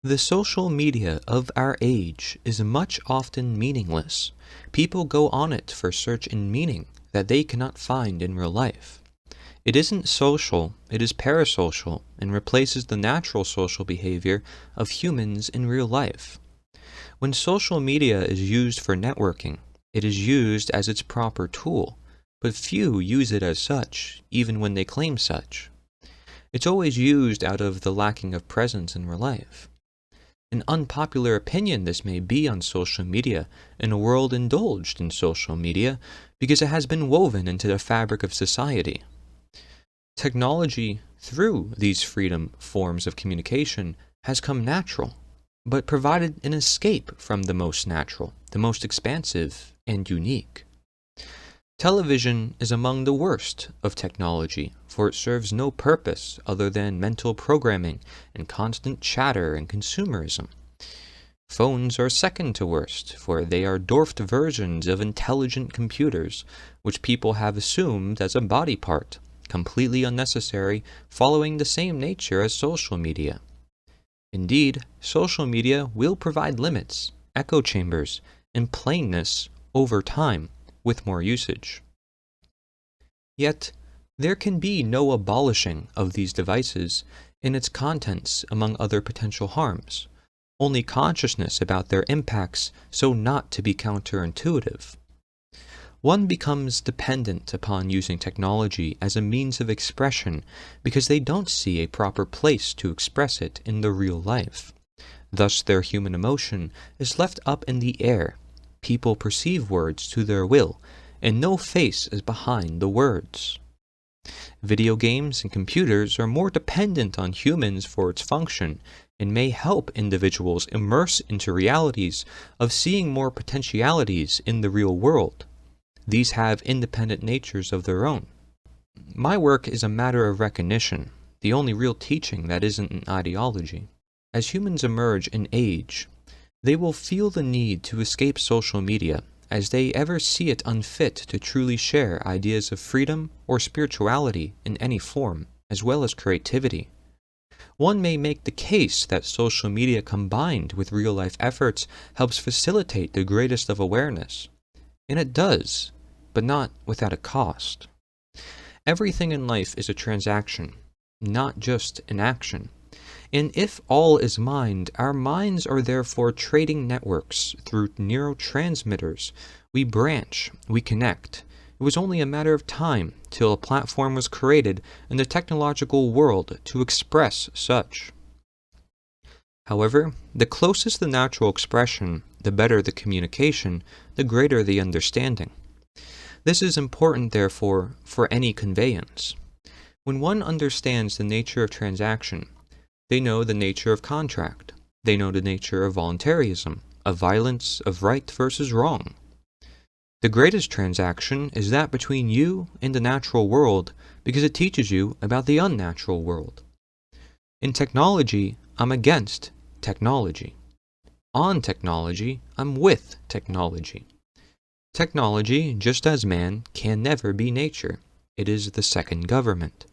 The social media of our age is much often meaningless. People go on it for search and meaning that they cannot find in real life. It isn't social, it is parasocial and replaces the natural social behavior of humans in real life. When social media is used for networking, it is used as its proper tool, but few use it as such, even when they claim such. It's always used out of the lacking of presence in real life. An unpopular opinion this may be on social media in a world indulged in social media because it has been woven into the fabric of society. Technology, through these freedom forms of communication, has come natural, but provided an escape from the most natural, the most expansive, and unique. Television is among the worst of technology, for it serves no purpose other than mental programming and constant chatter and consumerism. Phones are second to worst, for they are dwarfed versions of intelligent computers, which people have assumed as a body part, completely unnecessary, following the same nature as social media. Indeed, social media will provide limits, echo chambers, and plainness over time, with more usage. Yet, there can be no abolishing of these devices in its contents among other potential harms, only consciousness about their impacts so not to be counterintuitive. One becomes dependent upon using technology as a means of expression because they don't see a proper place to express it in the real life. Thus their human emotion is left up in the air. People perceive words to their will, and no face is behind the words. Video games and computers are more dependent on humans for its function and may help individuals immerse into realities of seeing more potentialities in the real world. These have independent natures of their own. My work is a matter of recognition, the only real teaching that isn't an ideology. As humans emerge in age, they will feel the need to escape social media as they ever see it unfit to truly share ideas of freedom or spirituality in any form, as well as creativity. One may make the case that social media combined with real-life efforts helps facilitate the greatest of awareness. And it does, but not without a cost. Everything in life is a transaction, not just an action. And if all is mind, our minds are therefore trading networks through neurotransmitters. We branch, we connect. It was only a matter of time till a platform was created in the technological world to express such. However, the closest the natural expression, the better the communication, the greater the understanding. This is important, therefore, for any conveyance. When one understands the nature of transaction, they know the nature of contract. They know the nature of voluntarism, of violence, of right versus wrong. The greatest transaction is that between you and the natural world because it teaches you about the unnatural world. In technology, I'm against technology. On technology, I'm with technology. Technology, just as man, can never be nature. It is the second government.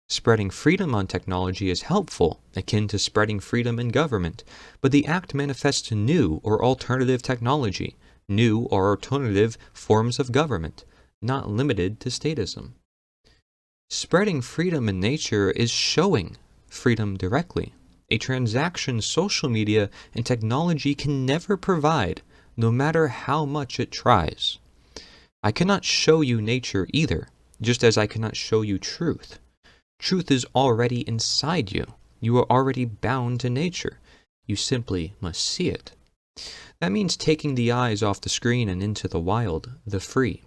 Spreading freedom on technology is helpful, akin to spreading freedom in government, but the act manifests new or alternative technology, new or alternative forms of government, not limited to statism. Spreading freedom in nature is showing freedom directly, a transaction social media and technology can never provide, no matter how much it tries. I cannot show you nature either, just as I cannot show you truth. Truth is already inside you. You are already bound to nature. You simply must see it. That means taking the eyes off the screen and into the wild, the free.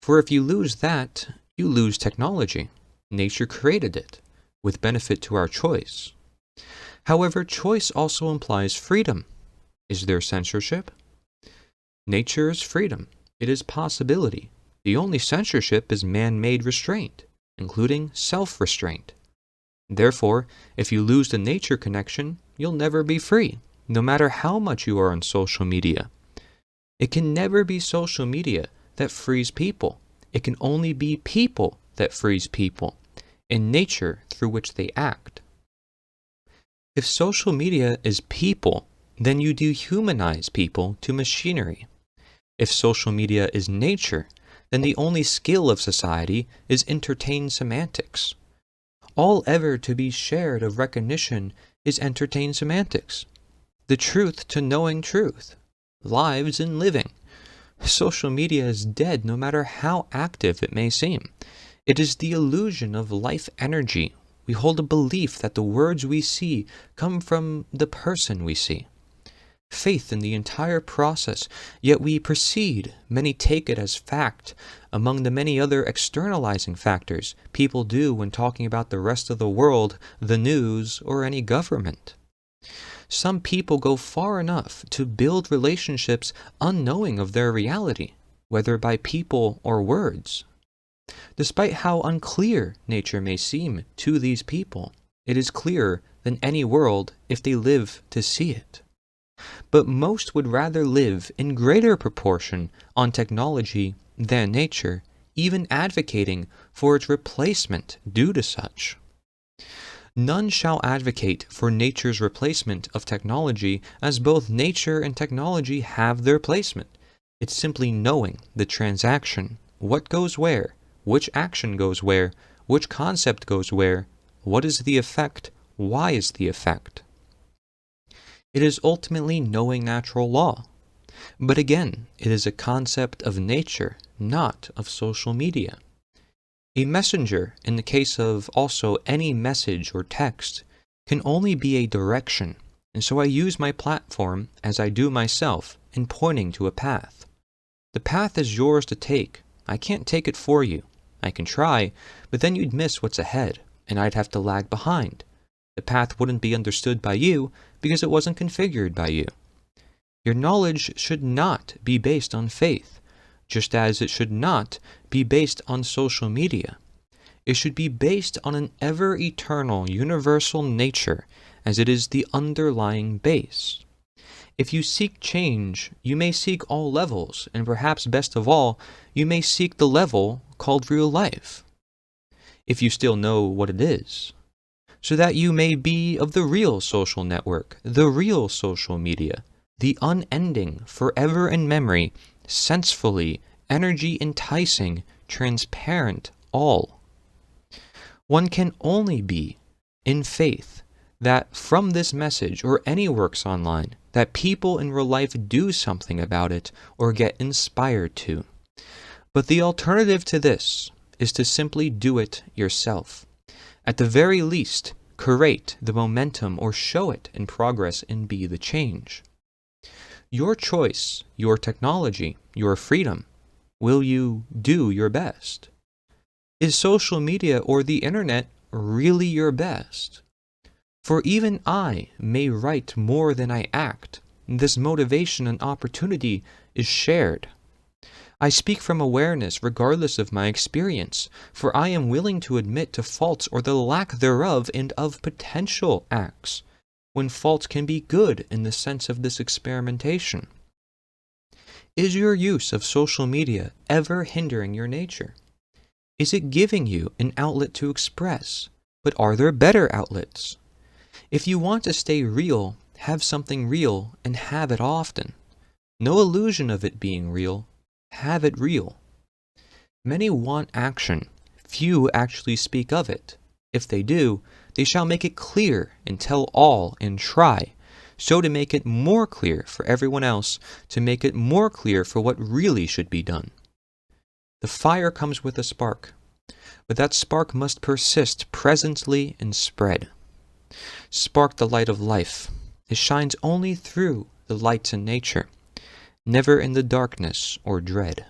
For if you lose that, you lose technology. Nature created it, with benefit to our choice. However, choice also implies freedom. Is there censorship? Nature is freedom. It is possibility. The only censorship is man-made restraint, including self-restraint. Therefore, if you lose the nature connection, you'll never be free, no matter how much you are on social media. It can never be social media that frees people. It can only be people that frees people, and nature through which they act. If social media is people, then you dehumanize people to machinery. If social media is nature, then the only skill of society is entertain semantics. All ever to be shared of recognition is entertain semantics. The truth to knowing truth. Lives in living. Social media is dead no matter how active it may seem. It is the illusion of life energy. We hold a belief that the words we see come from the person we see. Faith in the entire process, yet we proceed, many take it as fact, among the many other externalizing factors people do when talking about the rest of the world, the news, or any government. Some people go far enough to build relationships unknowing of their reality, whether by people or words. Despite how unclear nature may seem to these people, it is clearer than any world if they live to see it. But most would rather live in greater proportion on technology than nature, even advocating for its replacement due to such. None shall advocate for nature's replacement of technology, as both nature and technology have their placement. It's simply knowing the transaction, what goes where, which action goes where, which concept goes where, what is the effect, why is the effect. It is ultimately knowing natural law. But again, it is a concept of nature, not of social media. A messenger, in the case of also any message or text, can only be a direction, and so I use my platform, as I do myself, in pointing to a path. The path is yours to take. I can't take it for you. I can try, but then you'd miss what's ahead, and I'd have to lag behind. The path wouldn't be understood by you because it wasn't configured by you. Your knowledge should not be based on faith, just as it should not be based on social media. It should be based on an ever-eternal universal nature, as it is the underlying base. If you seek change, you may seek all levels, and perhaps best of all, you may seek the level called real life, if you still know what it is, so that you may be of the real social network, the real social media, the unending, forever in memory, sensefully, energy enticing, transparent all. One can only be in faith that from this message or any works online, that people in real life do something about it or get inspired to. But the alternative to this is to simply do it yourself. At the very least, create the momentum or show it in progress and be the change. Your choice, your technology, your freedom. Will you do your best? Is social media or the internet really your best? For even I may write more than I act. This motivation and opportunity is shared. I speak from awareness regardless of my experience, for I am willing to admit to faults or the lack thereof and of potential acts, when faults can be good in the sense of this experimentation. Is your use of social media ever hindering your nature? Is it giving you an outlet to express? But are there better outlets? If you want to stay real, have something real and have it often. No illusion of it being real. Have it real. Many want action. Few actually speak of it. If they do, they shall make it clear and tell all and try, so to make it more clear for everyone else, to make it more clear for what really should be done. The fire comes with a spark, but that spark must persist presently and spread. Spark the light of life. It shines only through the lights in nature, never in the darkness or dread.